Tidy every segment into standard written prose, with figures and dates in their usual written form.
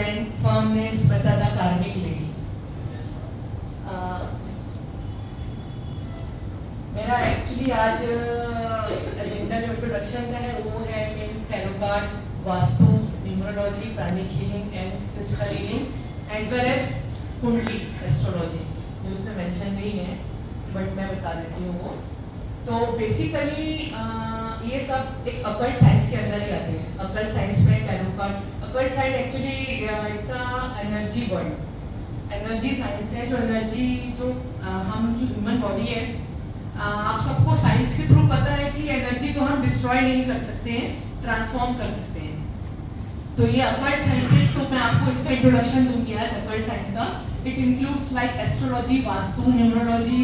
firm name Smita the Karmic Lady. मेरा actually आज agenda जो इंट्रोडक्शन का है वो है in tarot card, vastu, numerology, pranic healing and crystal healing as well as kundli astrology, जो उसमें मेंशन नहीं है बट मैं बता देती हूँ वो। तो बेसिकली ये सब एक अकल्ट साइंस के अंदर ही आते हैं। अकल्ट साइंस में tarot card, occult science actually it's a energy world, energy science है। जो एनर्जी जो हम जो ह्यूमन बॉडी है, आप सबको साइंस के थ्रू पता है कि एनर्जी को हम डिस्ट्रॉय नहीं कर सकते हैं, ट्रांसफॉर्म कर सकते हैं। तो ये अकल्ट साइंस है, तो मैं आपको इसका इंट्रोडक्शन दूंगी आज अकल्ट साइंस का। It includes like astrology, vastu, numerology,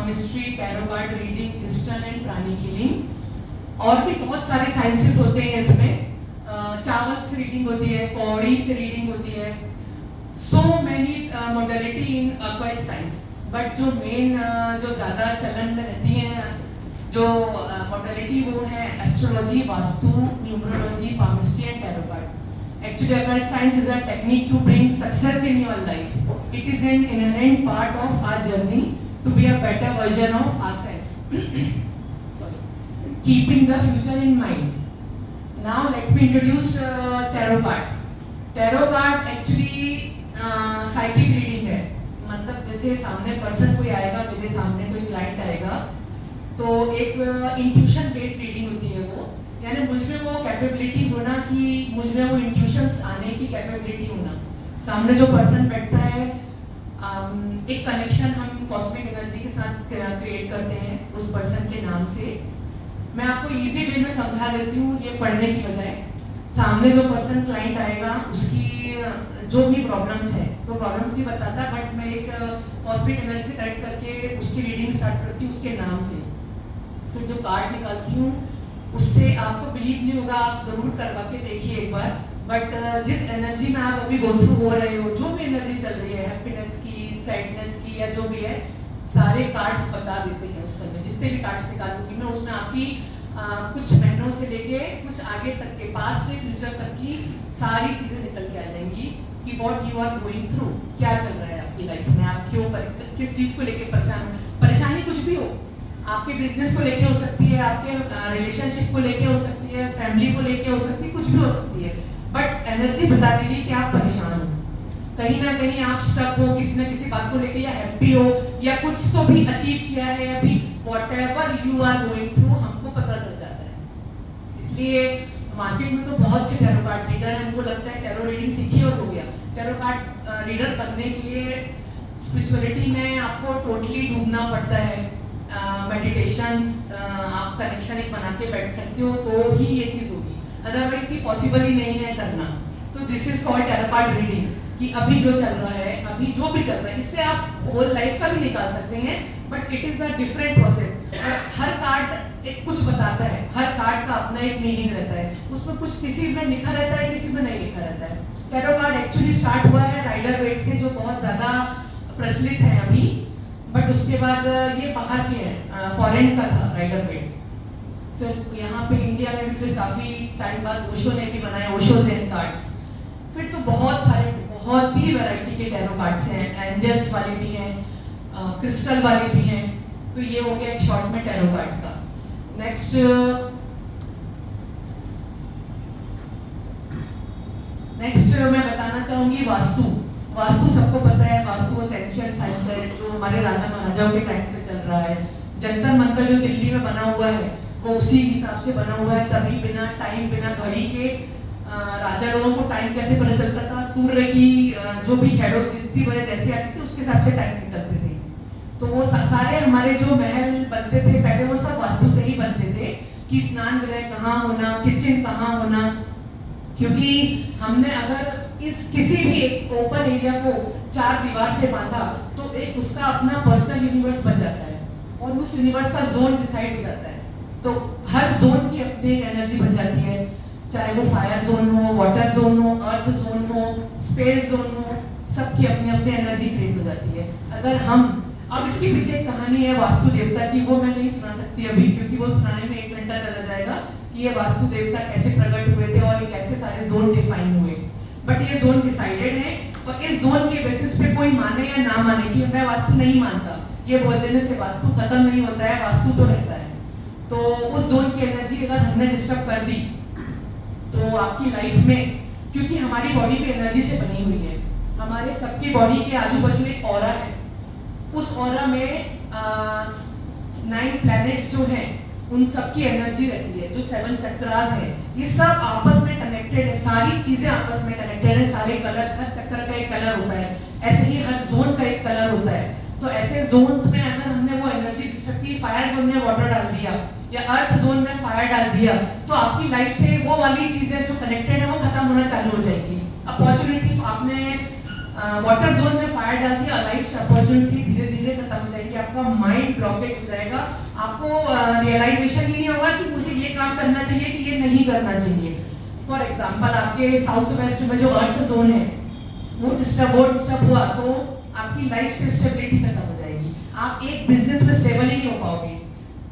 mystery, tarot card reading, crystal and pranic healing. और भी बहुत सारे साइंसेस होते हैं इसमें। चावल से रीडिंग होती है, कौड़ी से रीडिंग होती है, so many modality in occult science. But जो मेन जो ज़्यादा चलन में रहती है जो मॉडलिटी वो है astrology, vastu, numerology, palmistry and tarot card. Actually, occult science is a technique to bring success in your life. It is an inherent part of our journey to be a better version of ourselves. Sorry. Keeping the future in mind. Now, let me introduce tarot card. Tarot card actually psychic reading है। मतलब जैसे सामने person कोई आएगा, मेरे सामने कोई client आएगा, तो एक इंट्यूशन बेस्ड रीडिंग होती है वो। यानी मुझमें वो कैपेबिलिटी होना कि मुझमें वो इंट्यूशंस आने की कैपेबिलिटी होना। सामने जो पर्सन बैठता है, एक कनेक्शन हम कॉस्मिक एनर्जी के साथ क्रिएट करते हैं उस पर्सन के नाम से। मैं आपको इजी वे में समझा देती हूँ ये पढ़ने की बजाय। सामने जो पर्सन क्लाइंट आएगा उसकी जो भी प्रॉब्लम्स है तो प्रॉब्लम्स ही बताता है, बट मैं एक कॉस्मिक एनर्जी से कनेक्ट करके उसकी रीडिंग स्टार्ट करती हूँ उसके नाम से। फिर जो कार्ड निकालती हूँ उससे आपको बिलीव नहीं होगा, आप जरूर करवा के देखिए एक बार। बट जिस एनर्जी में आप अभी गो थ्रू हो रहे हो, जो भी एनर्जी चल रही है, हैप्पीनेस की, सैडनेस की या जो भी है, सारे कार्ड्स बता देते हैं उस समय। जितने भी कार्ड्स निकालूंगी मैं उसमें आपकी कुछ महीनों से लेके कुछ आगे तक के, पास से फ्यूचर तक की सारी चीजें निकल के आ जाएंगी कि what you are going through, क्या चल रहा है आपकी लाइफ में, आप क्यों किस चीज को लेके परेशान हो। परेशानी कुछ भी हो, आपके बिजनेस को लेके हो सकती है, आपके रिलेशनशिप को लेके हो सकती है, फैमिली को लेके हो सकती है, कुछ भी हो सकती है। बट एनर्जी बता देगी कि आप परेशान हो, कहीं ना कहीं आप स्टक हो किसी न किसी बात को लेके, या हैप्पी हो, या कुछ तो भी अचीव किया है अभी, whatever you are going through हमको पता चल जाता है। इसलिए मार्केट में तो बहुत से टैरो कार्ड रीडर हैं, हमको लगता है टैरो रीडिंग सीखी और हो गया। टैरो कार्ड रीडर बनने के लिए स्पिरिचुअलिटी में आपको टोटली डूबना पड़ता है। मेडिटेशंस आप कनेक्शन एक बना के बैठ सकते हो तो ही ये चीज होगी, अदरवाइज ये पॉसिबल ही नहीं है करना। तो this is called tarot card reading, कि अभी जो चल रहा है, अभी जो भी चल रहा है, इससे आप होल लाइफ का भी निकाल सकते हैं, but it is a different process. Her card एक कुछ बताता है, हर कार्ड का अपना एक मीनिंग रहता है, उसमें कुछ किसी में लिखा रहता है, किसी में नहीं लिखा रहता है। टैरो कार्ड एक्चुअली स्टार्ट हुआ है राइडर वेट से, जो बहुत ज्यादा प्रचलित है अभी, बट उसके बाद ये बाहर के है, फॉरेन का था राइडर वेट। फिर यहाँ पे इंडिया में भी फिर काफी टाइम बाद ओशो ने भी बनाया ओशो ज़ेन कार्ड्स। फिर तो बहुत सारे, बहुत ही वैरायटी के टैरो कार्ड्स हैं, एंजल्स वाले भी हैं, क्रिस्टल वाले भी हैं। तो ये हो गया एक शॉर्ट में टैरो कार्ड का। नेक्स्ट मैं बताना चाहूंगी वास्तु। वास्तु सबको पता है, वास्तु एक एंशिएंट साइंस है जो हमारे राजा महाराजाओं के टाइम से चल रहा है। जंतर मंतर जो दिल्ली में बना हुआ है वो उसी हिसाब से बना हुआ है। तभी बिना टाइम, बिना घड़ी के राजा लोगों को टाइम कैसे पता चलता था, सूर्य की जो भी शैडो जितनी बजे जैसे आती थी उसके हिसाब से टाइम निकलते थे। तो वो सारे हमारे जो महल बनते थे पहले, वो सब वास्तु से ही बनते थे कि स्नान गृह कहाँ होना, किचन कहाँ होना। क्योंकि हमने अगर इस किसी भी एक ओपन एरिया को 4 दीवार से बांधा तो एक उसका अपना पर्सनल यूनिवर्स बन जाता है और उस यूनिवर्स का जोन डिसाइड हो जाता है। तो हर जोन की अपनी एक एनर्जी बन जाती है, चाहे वो फायर जोन हो, वाटर जोन हो, अर्थ जोन हो, स्पेस जोन हो, सबकी अपनी अपनी एनर्जी क्रिएट हो जाती है। अगर हम, अब इसके पीछे एक कहानी है वास्तु देवता की, वो मैं नहीं सुना सकती अभी क्योंकि वो सुनाने में 1 घंटा चला जाएगा कि ये वास्तु देवता कैसे प्रकट हुए थे और ये कैसे सारे जोन डिफाइन हुए। बट ये जोन डिसाइडेड है और इस जोन के बेसिस पे कोई माने या ना माने कि मैं वास्तु नहीं मानता, ये बोल देने से वास्तु खत्म नहीं होता है, वास्तु तो रहता है। तो उस जोन की एनर्जी अगर हमने डिस्टर्ब कर दी तो आपकी लाइफ में, क्योंकि हमारी बॉडी भी एनर्जी से बनी हुई है, हमारे सबकी बॉडी के आजू बाजू एक ऑरा है, उस ऑरा में 9 प्लैनेट्स जो हैं उन सब की एनर्जी रहती है, जो 7 चक्रास है, ये सब आपस में कनेक्टेड है, सारी चीजें आपस में कनेक्टेड है, सारे कलर्स, हर चक्र का एक कलर होता है, ऐसे ही हर जोन का एक कलर होता है। तो ऐसे जोन्स में अगर हमने वो एनर्जी डिस्टर्ब की, फायर जोन में वाटर डाल दिया या अर्थ जोन में फायर डाल दिया, तो आपकी लाइफ से वो वाली चीजें जो कनेक्टेड है वो खत्म होना चालू हो जाएगी। अपॉर्चुनिटी, आपने वाटर जोन में फायर डाल दिया, लाइफ से अपॉर्चुनिटी धीरे धीरे खत्म हो जाएगी, आपका माइंड ब्लॉकेज हो जाएगा, आपको रियलाइजेशन ही नहीं होगा कि मुझे ये काम करना चाहिए कि ये नहीं करना चाहिए। फॉर एग्जाम्पल, आपके साउथ वेस्ट में जो अर्थ जोन है वो डिस्टर्ब हुआ तो आपकी लाइफ से स्टेबिलिटी खत्म हो जाएगी, आप एक बिजनेस में स्टेबल ही नहीं हो पाओगे,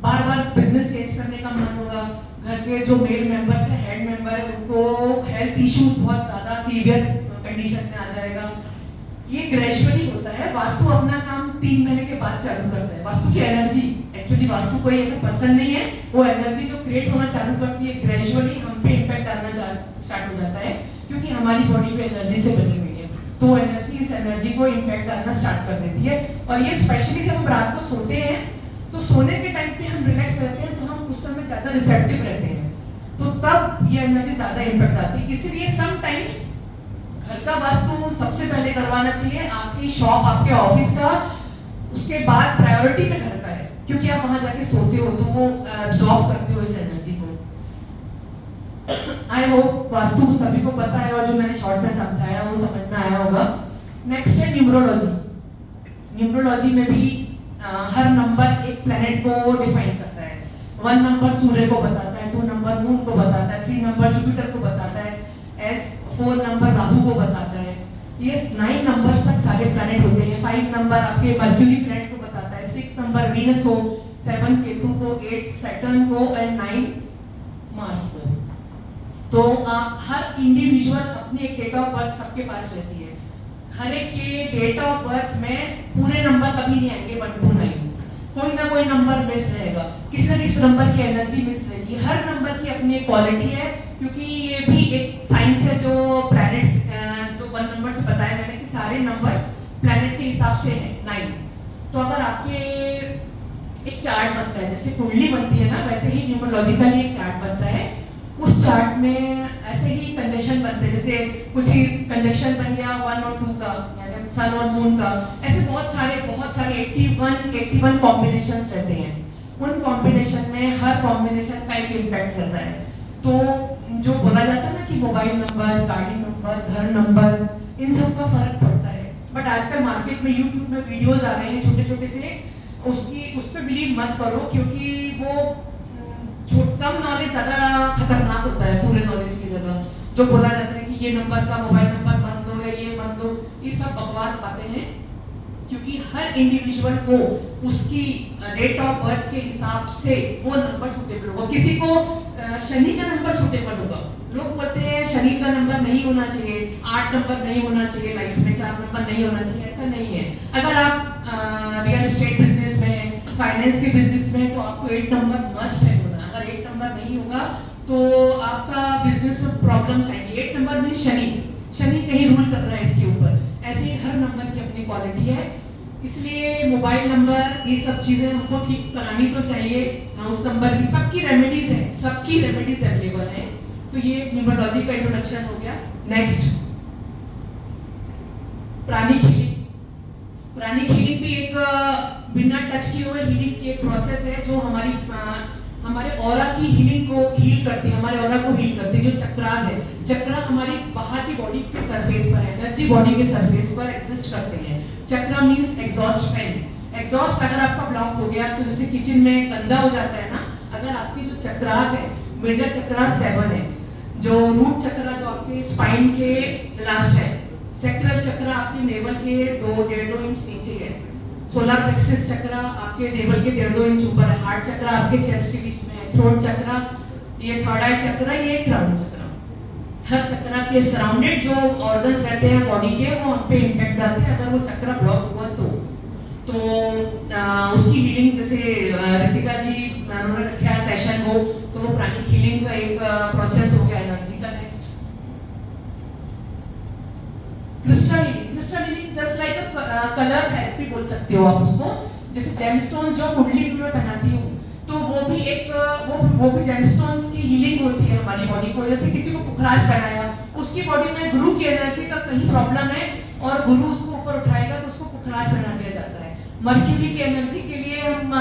बार बार बिजनेस चेंज करने का मन होगा, घर के जो मेल मेंबर्स है, हेड मेंबर है, उनको हेल्थ इश्यूज बहुत ज्यादा सीवियर कंडीशन में आ जाएगा। ये ग्रेजुअली होता है, वास्तु अपना काम 3 महीने के बाद चालू करता है। वास्तु की एनर्जी, एक्चुअली वास्तु कोई ऐसा पर्सन नहीं है, वो एनर्जी जो क्रिएट होना चालू करती है ग्रेजुअली हम पे इम्पैक्ट डालना स्टार्ट हो जाता है, क्योंकि हमारी बॉडी पे एनर्जी से बनी हुई है, तो एनर्जी इस एनर्जी को इम्पैक्ट डालना स्टार्ट कर देती है। और ये स्पेशली जब हम रात को सोते हैं तो सोने के टाइम पे हम रिलैक्स रहते हैं, तो हम उस समय ज्यादा रिसेप्टिव रहते हैं, तो तब ये एनर्जी ज्यादा इम्पैक्ट आती है। इसीलिए समटाइम्स घर का वास्तु सबसे पहले करवाना चाहिए, आपकी शॉप, आपके ऑफिस का, उसके बाद प्रायोरिटी पे घर का है, क्योंकि आप वहां जाके सोते हो तो वो एब्जॉर्ब करते हो इस एनर्जी को। आई होप वास्तु सभी को पता है और जो मैंने शॉर्ट में समझाया वो समझ में आया होगा। नेक्स्ट है न्यूमरोलॉजी। न्यूमरोलॉजी में भी हर नंबर एक प्लैनेट को डिफाइन करता है। 1 नंबर सूर्य को बताता है, 2 नंबर मून को बताता है, 3 नंबर जुपिटर को बताता है, 4 नंबर राहु को बताता है। ये 9 नंबर्स तक सारे प्लैनेट होते हैं। 5 नंबर आपके मर्क्यूरी प्लैनेट को बताता है, 6 नंबर वीनस को, 7 केतु को, 8 सैटर्न को एंड 9 मार्स को। तो हर इंडिविजुअल अपनी एक डेट ऑफ बर्थ सबके पास रहती है, हर एक के डेट ऑफ बर्थ में पूरे नंबर कभी नहीं आएंगे 1 to 9, कोई ना कोई नंबर मिस रहेगा, किसी न किसी नंबर की एनर्जी मिस रहेगी। हर नंबर की अपनी एक क्वालिटी है, क्योंकि ये भी एक साइंस है जो प्लैनेट्स, जो 1 नंबर से बताया मैंने कि सारे नंबर्स प्लैनेट के हिसाब से हैं 9। तो अगर आपके एक चार्ट बनता है, जैसे कुंडली बनती है ना, वैसे ही न्यूमरोलॉजिकली एक चार्ट बनता है, उस चार्ट में ऐसे ही कंजक्शन बनते हैं, जैसे कुछ ही कंजक्शन बन गया 1 और 2 का, यानी सन और मून का, ऐसे बहुत सारे 81 कॉम्बिनेशंस रहते हैं। उन कॉम्बिनेशन में हर कॉम्बिनेशन का एक इम्पैक्ट रहता है। तो जो बोला जाता है ना कि मोबाइल नंबर, गाड़ी नंबर, घर नंबर, इन सब का फर्क पड़ता है, बट आजकल मार्केट में यूट्यूब में वीडियोस आ रहे हैं छोटे छोटे से, उस पर बिलीव मत करो, क्योंकि वो कम नॉलेज ज्यादा खतरनाक होता है पूरे नॉलेज की जगह। जो बोला जाता है कि ये नंबर का मोबाइल नंबर मत लो या ये मत लो, ये सब बकवास बातें हैं, क्योंकि हर इंडिविजुअल को उसकी डेट ऑफ बर्थ के हिसाब से वो नंबर सूटेबल होगा। किसी को शनि का नंबर सूटेबल होगा, लोग बोलते हैं शनि का नंबर नहीं होना चाहिए, 8 नंबर नहीं होना चाहिए लाइफ में, 4 नंबर नहीं होना चाहिए, ऐसा नहीं है। अगर आप रियल एस्टेट बिजनेस में, फाइनेंस के बिजनेस में, तो आपको 8 नंबर मस्ट है होना। अगर 8 नंबर नहीं होगा तो आपका बिजनेस में प्रॉब्लम्स आएंगी। 8 नंबर मींस शनि कहीं रूल कर रहा है इसके ऊपर। ऐसे ही हर नंबर की अपनी क्वालिटी है, इसलिए मोबाइल नंबर, ये सब चीजें हमको ठीक करानी तो चाहिए। हाउस नंबर की सबकी रेमेडीज है, सबकी रेमेडीज अवेलेबल है। तो ये न्यूमरोलॉजी का इंट्रोडक्शन हो गया। Next, pranic healing. Pranic healing भी एक बिना टच किए हुए हीलिंग की एक प्रोसेस है, जो हमारे ऑरा की हीलिंग को हील करती है, हमारे ऑरा को हील करती है। जो चक्रास है, चक्रा हमारी बाहर की बॉडी के सरफेस पर है, एनर्जी बॉडी के सरफेस पर एग्जिस्ट करते हैं। चक्रा मींस एग्जॉस्ट फैन। एग्जॉस्ट अगर आपका ब्लॉक हो गया, तो जैसे किचन में गंदा हो जाता है ना, अगर आपकी जो चक्रास है, मेजर चक्रास 7 है, जो रूट चक्रा जो आपके स्पाइन के लास्ट है, सेक्रल चक्रा आपके नेवल के 2.5 इंच नीचे है, सोलर प्लेक्सस चक्रा आपके नेवल के 1.5 इंच ऊपर है, हार्ट चक्रा आपके चेस्ट के बीच में है, थ्रोट चक्रा, ये थर्ड आई चक्रा, ये क्राउन चक्रा। हर चक्रा के सराउंडेड जो ऑर्गन्स रहते हैं बॉडी के, वो हम पे इम्पैक्ट डालते हैं। अगर वो चक्रा ब्लॉक हुआ तो उसकी हीलिंग, जैसे रितिका जी उन्होंने रखा है सेशन वो, तो वो प्राणिक हीलिंग का एक प्रोसेस हो गया एनर्जी का। Next crystal healing just like अ कलर थेरेपी बोल सकते हो आप उसको। जैसे जेमस्टोन्स जो कुंडली में मैं पहनाती हूँ, तो वो भी एक वो भी जेमस्टोन्स की हीलिंग होती है हमारी बॉडी को। जैसे किसी को पुखराज पहनाया, उसकी बॉडी में गुरु की एनर्जी का कहीं प्रॉब्लम है और गुरु उसको ऊपर उठाएगा तो उसको पुखराज पहना दिया जाता है। मर्क्यूरी की एनर्जी के लिए हम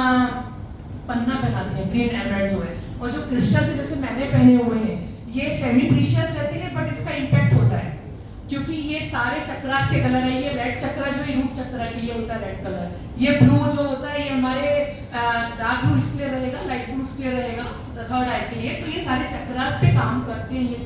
पन्ना पहनाते हैं, ग्रीन एमराल्ड जो है। और जो क्रिस्टल जैसे मैंने पहने हुए हैं, ये सेमी प्रीशियस रहते हैं, बट इसका इम्पैक्ट होता है क्योंकि ये सारे चक्रास के कलर है। ये रेड चक्रा जो है रूट चक्रा के लिए होता है, रेड कलर। ये ब्लू जो होता है, ये हमारे डार्क ब्लू इसके लिए रहेगा, लाइट ब्लू इसके लिए रहेगा, थर्ड आई के लिए। तो ये सारे चक्रास पे काम करते हैं ये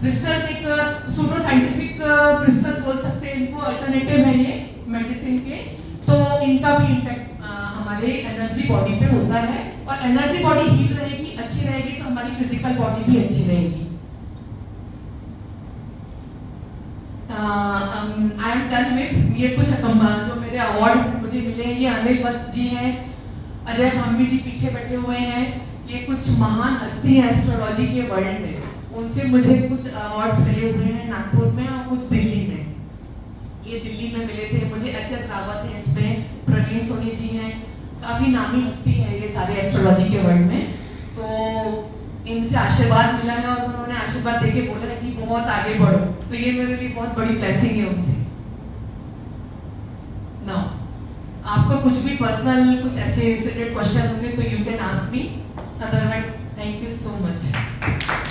क्रिस्टल्स एक सूडो साइंटिफिक क्रिस्टल बोल सकते हैं इनको, अल्टरनेटिव है ये मेडिसिन के। तो इनका भी इम्पैक्ट हमारे एनर्जी बॉडी पे होता है। और एनर्जी बॉडी हील रहेगी, अच्छी रहेगी, तो हमारी फिजिकल बॉडी भी अच्छी रहेगी। आई एम डन विथ ये कुछ जो मेरे अवार्ड मुझे मिले हैं। ये अनिल वत्स जी हैं, अजय भाम्बी जी पीछे बैठे हुए हैं। ये कुछ महान हस्ती हैं एस्ट्रोलॉजी के वर्ल्ड में, उनसे मुझे कुछ अवार्ड्स मिले हुए हैं नागपुर में और कुछ दिल्ली में। ये दिल्ली में मिले थे मुझे। एच.एस. रावत है इसमें, प्रवीण सोनी जी हैं, काफ़ी नामी हस्ती है ये सारे एस्ट्रोलॉजी के वर्ल्ड में। तो इनसे आशीर्वाद मिला है और उन्होंने आशीर्वाद देके बोला है कि बहुत आगे बढ़ो। तो ये मेरे लिए बहुत बड़ी ब्लेसिंग है उनसे। नाउ आपको कुछ भी पर्सनल कुछ ऐसे रिलेटेड क्वेश्चन होंगे तो you can ask me, otherwise thank you so much.